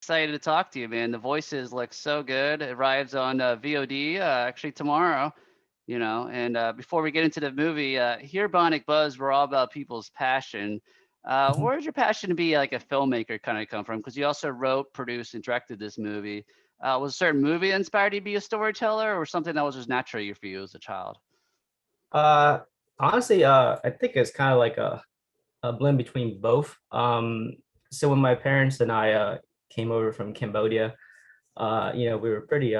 Excited to talk to you, man. The voices look so good. It arrives on VOD actually tomorrow. And before we get into the movie, here, Bionic Buzz, we're all about people's passion. Mhm. Where did your passion to be like a filmmaker kind of come from? Because you also wrote, produced, and directed this movie. Was a certain movie inspired you to be a storyteller, or something that was just natural for you as a child? Uh, Honestly, I think it's kind of like a blend between both. So when my parents and I came over from Cambodia, we were pretty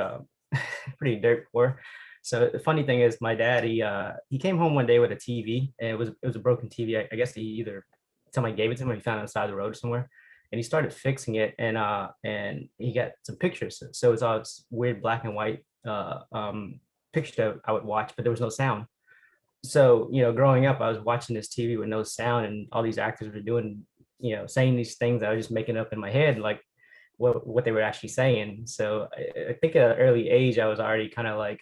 pretty dirt poor. So the funny thing is, my dad he came home one day with a TV, and it was a broken TV. I guess he either somebody gave it to him or he found it on the side of the road somewhere, and he started fixing it, and he got some pictures. So it's all this weird black and white picture that I would watch, but there was no sound. So growing up, I was watching this TV with no sound, and all these actors were doing, saying these things I was just making up in my head, like what they were actually saying. So I think at an early age, I was already kind of like,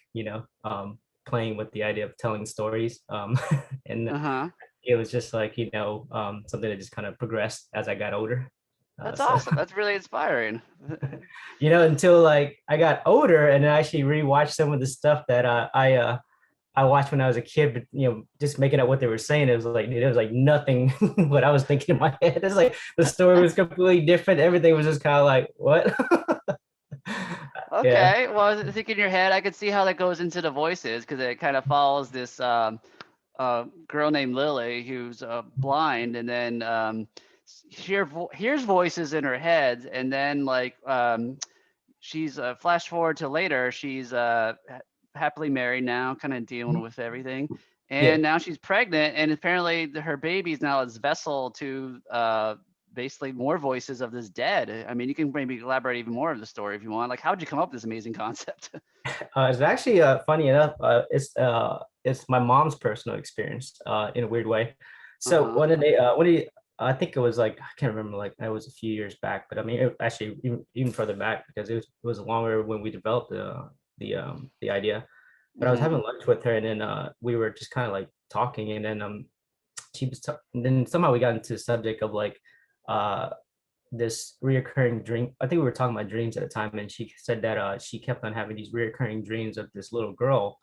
playing with the idea of telling stories, and Uh huh. it was just like, something that just kind of progressed as I got older. That's So awesome. That's really inspiring. until like I got older and I actually rewatched some of the stuff that I watched when I was a kid, but just making up what they were saying, it was like, dude, it was like nothing what I was thinking in my head. It's like the story was completely different. Everything was just kind of like, what? Yeah. Okay, well, I think in your head, I could see how that goes into the voices because it kind of follows this girl named Lilly who's blind, and then hears voices in her head, and then she's flash forward to later, she's happily married now, kind of dealing with everything, Yeah. and now she's pregnant, and apparently her baby's now this vessel to basically more voices of this dead. I mean, you can maybe elaborate even more of the story if you want. Like, how did you come up with this amazing concept? It's actually funny enough. It's my mom's personal experience in a weird way. So Uh-huh. I think it was like I can't remember, like it was a few years back, but I mean actually even further back because it was longer when we developed the idea. But I was Mhm. having lunch with her, and then we were just kind of like talking, and then and then somehow we got into the subject of like uh this reoccurring dream. I think we were talking about dreams at the time, and she said that she kept on having these reoccurring dreams of this little girl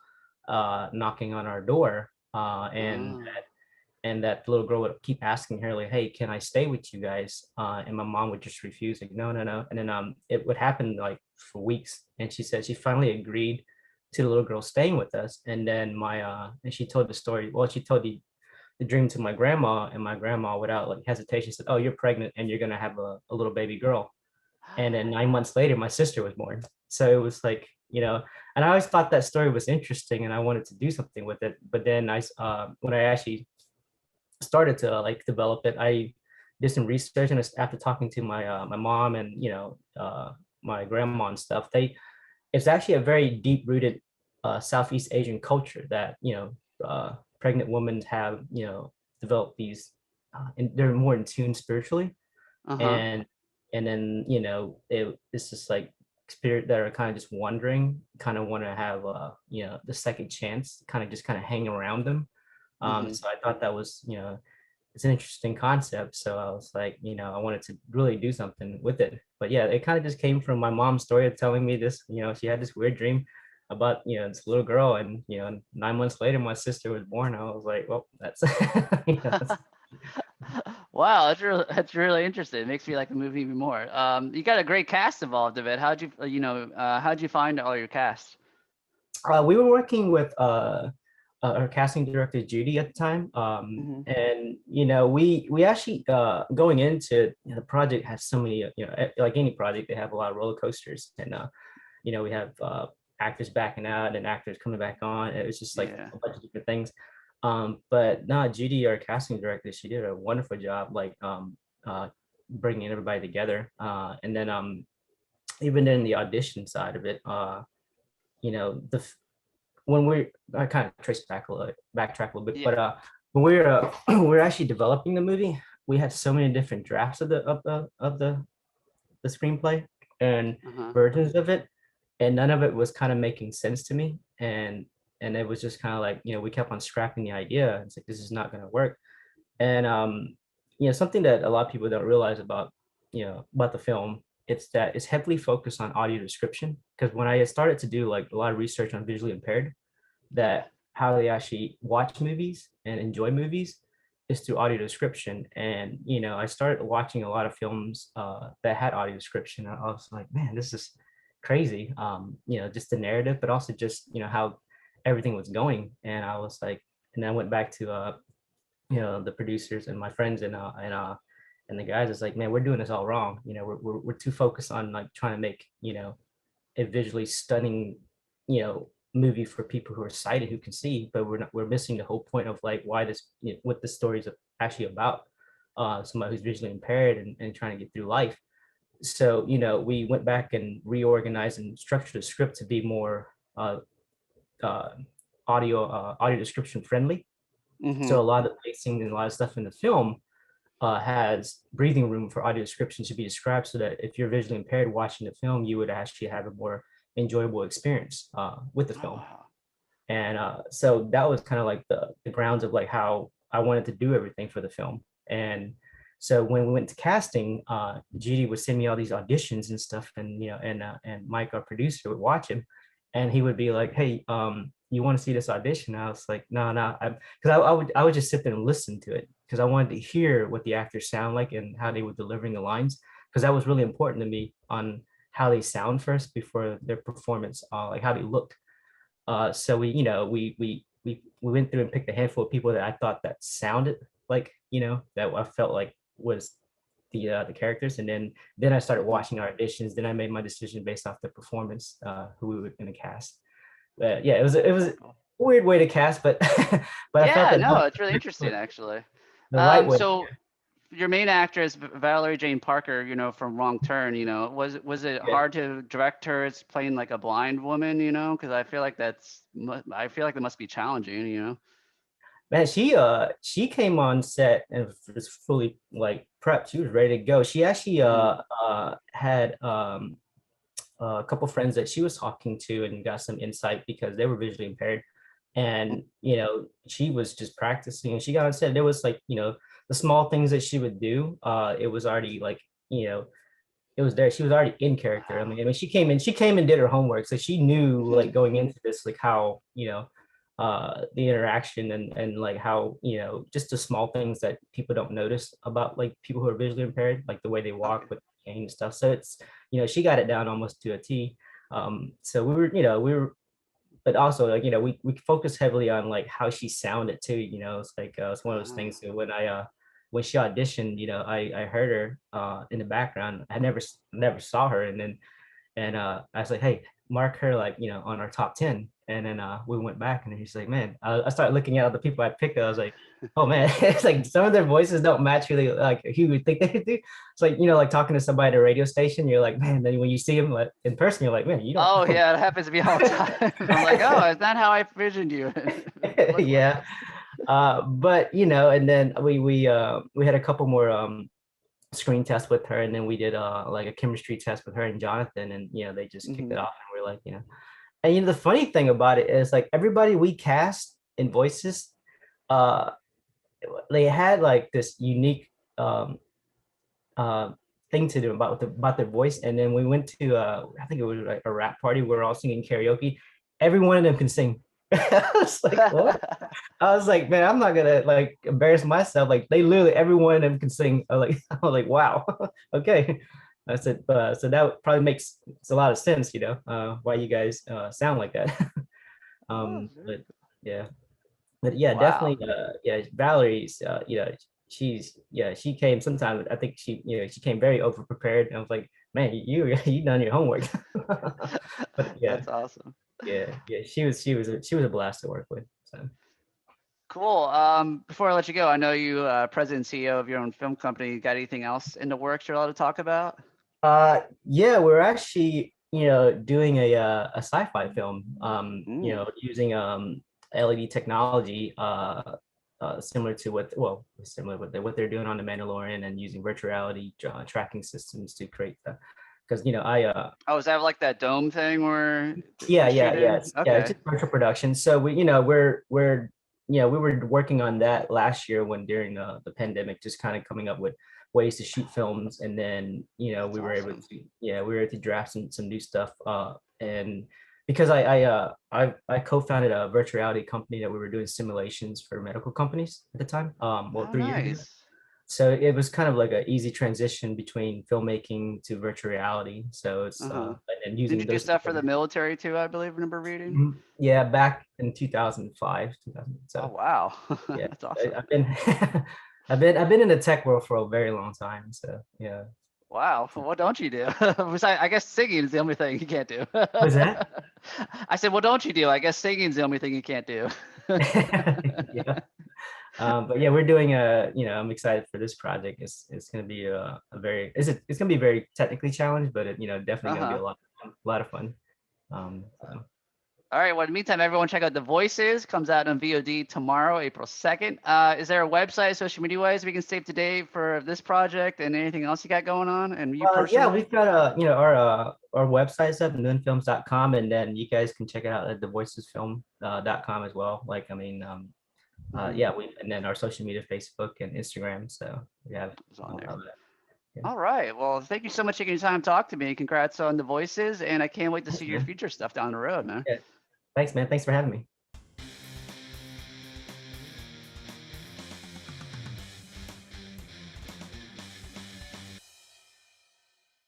knocking on our door, Oh. and that little girl would keep asking her like, "Hey, can I stay with you guys?" And my mom would just refuse, like, "No, no, no." And then it would happen like for weeks, and she said she finally agreed to the little girl staying with us. And then and she told the story. Well, she told the dream to my grandma, and my grandma, without like hesitation, said, "Oh, you're pregnant and you're gonna have a little baby girl." And then 9 months later, my sister was born. So it was like, and I always thought that story was interesting, and I wanted to do something with it. But then when I actually started to like develop it, I did some research, and after talking to my mom and my grandma and stuff, it's actually a very deep rooted Southeast Asian culture that pregnant women have developed these, and they're more in tune spiritually, Uh-huh. and then it's just like spirit that are kind of just wondering, kind of want to have the second chance, kind of hang around them. Mhm. So I thought that was it's an interesting concept. So I was like, I wanted to really do something with it. But yeah, it kind of just came from my mom's story of telling me this. She had this weird dream about this little girl, and 9 months later, my sister was born. I was like, well, that's that's Wow, that's really interesting. It makes me like the movie even more. You got a great cast involved of it. How'd you find all your cast? we were working with our casting director Judy at the time, Mhm. and we actually going into the project has so many like any project, they have a lot of roller coasters, and we have actors backing out and actors coming back on. It was just like Yeah. a bunch of different things. But no, Judy, our casting director, she did a wonderful job, like bringing everybody together. And then even in the audition side of it, the when we I kind of trace back a little, backtrack a little bit, Yeah. but when we were we were actually developing the movie, we had so many different drafts of the screenplay and Uh-huh. versions of it, and none of it was kind of making sense to me, and it was just kind of like we kept on scrapping the idea. It's like, this is not going to work. And something that a lot of people don't realize about about the film, it's that it's heavily focused on audio description. Because when I started to do like a lot of research on visually impaired, Yeah. that how they actually watch movies and enjoy movies is through audio description. And I started watching a lot of films that had audio description. I was like, man, this is crazy. Just the narrative, but also just how everything was going. And I was like, and then I went back to the producers and my friends and the guys. It's like, man, we're doing this all wrong. We're too focused on like trying to make a visually stunning movie for people who are sighted who can see, but we're missing the whole point of like why this what the story is actually about. Somebody who's visually impaired and trying to get through life. So we went back and reorganized and structured the script to be more uh, uh, audio description friendly. Mm-hmm. So a lot of the pacing and a lot of stuff in the film has breathing room for audio description to be described, so that if you're visually impaired watching the film, you would actually have a more enjoyable experience with the Oh, film. wow. And so that was kind of like the grounds of like how I wanted to do everything for the film. And so when we went to casting, GD would send me all these auditions and stuff, and and Mike, our producer, would watch him, and he would be like, "Hey, you want to see this audition?" I was like, "No, no," because I would just sit there and listen to it because I wanted to hear what the actors sound like and how they were delivering the lines, because that was really important to me on how they sound first before their performance, like how they looked. So we went through and picked a handful of people that I thought that sounded like that I felt like was the characters, and then I started Mm-hmm. watching our auditions. Then I made my decision based off the performance, who we were going to cast. But yeah, it was a Cool. weird way to cast, but but I felt Yeah, that no, it's really interesting actually. the right way. So your main actress, Valerie Jane Parker, from Wrong Turn, was it Yeah. hard to direct her as playing like a blind woman, because I feel like I feel like that must be challenging. Man, she came on set and was fully like prepped. She was ready to go. She actually Hmm. had a couple friends that she was talking to and got some insight because they were visually impaired. And she was just practicing, and she got on set. There was like the small things that she would do. It was already like it was there. She was already in character. Wow. I mean, she came and did her homework, so she knew Hmm. like going into this like how the interaction and like how just the small things that people don't notice about like people who are visually impaired, like the way they walk Okay. with cane and stuff. So it's she got it down almost to a T. So we were but also like we focus heavily on like how she sounded too. It's like it's one of those Ah. things. So when she auditioned, I heard her in the background. I never saw her, and I was like, hey, mark her like on our top 10. And then we went back, and he's like, man, I started looking at the people I picked. I was like, oh man, it's like some of their voices don't match really like who you would think they do. It's like like talking to somebody at a radio station. You're like, man. Then when you see them like in person, you're like, man, you don't. Oh yeah, it happens to me all the time. I'm like, oh, is that how I envisioned you to look like? Yeah. But and then we had a couple more screen tests with her, and then we did like a chemistry test with her and Jonathan, and they just kicked Hmm. it off, and we're like, and the funny thing about it is like everybody we cast in voices, uh they had like this unique um uh thing to do about their voice. And then we went to I think it was like a rap party. We were all singing karaoke. Every one of them can sing. I was like, what? I was like, man, I'm not gonna like embarrass myself. Like they literally every one of them can sing. I was like, wow, okay. I said, so that probably makes a lot of sense, why you guys sound like that. Oh, very But cool. yeah, but yeah, Wow. definitely, yeah, Valerie's, she came sometimes. I think she came very over prepared. And I was like, man, you done your homework. But yeah, That's awesome. yeah, she was a blast to work with. So. Cool. Before I let you go, I know you president and CEO of your own film company. Got anything else in the works you're allowed to talk about? Yeah, we're actually, doing a sci-fi film, Mm. using LED technology, similar to similar what they're doing on the Mandalorian, and using virtual reality tracking systems to create the, because Oh, is that like that dome thing where yeah, they yeah, shoot yeah. in? It's Okay. just virtual production. So we were working on that last year when during the pandemic, just kind of coming up with ways to shoot films, and then That's we were able awesome. to draft some new stuff. And because I co-founded a virtual reality company that we were doing simulations for medical companies at the time. Well, Oh, 3 years ago. nice. So it was kind of like an easy transition between filmmaking to virtual reality. So it's Uh-huh. and Did using you do those stuff for together. the military too, I believe, I remember reading? Yeah, back in 2005, 2000. Oh, So wow. yeah, That's awesome. I've been I've been in the tech world for a very long time. So yeah. Wow. What don't you do? Besides, I guess singing is the only thing you can't do. Was that? I said, what don't you do? I guess singing is the only thing you can't do. Yeah. But yeah, we're doing I'm excited for this project. It's going to be a very, it's going to be very technically challenged, but definitely going to be Uh-huh. a lot of fun. So. All right. Well, in the meantime, everyone check out The Voices. Comes out on VOD tomorrow, April 2nd. Is there a website, social media wise, we can stay up to date for this project and anything else you got going on? And you Yeah, personally? we've got our website's up, nuonfilms.com, and then you guys can check it out at thevoicesfilm.com as well. Like, I mean, Mhm. yeah, and then our social media, Facebook and Instagram. So we have It's on all there. of that. Yeah. All right. Well, thank you so much for taking your time to talk to me. Congrats on The Voices. And I can't wait to Thanks, see your man. future stuff down the road, man. Yeah. Thanks, man. Thanks for having me.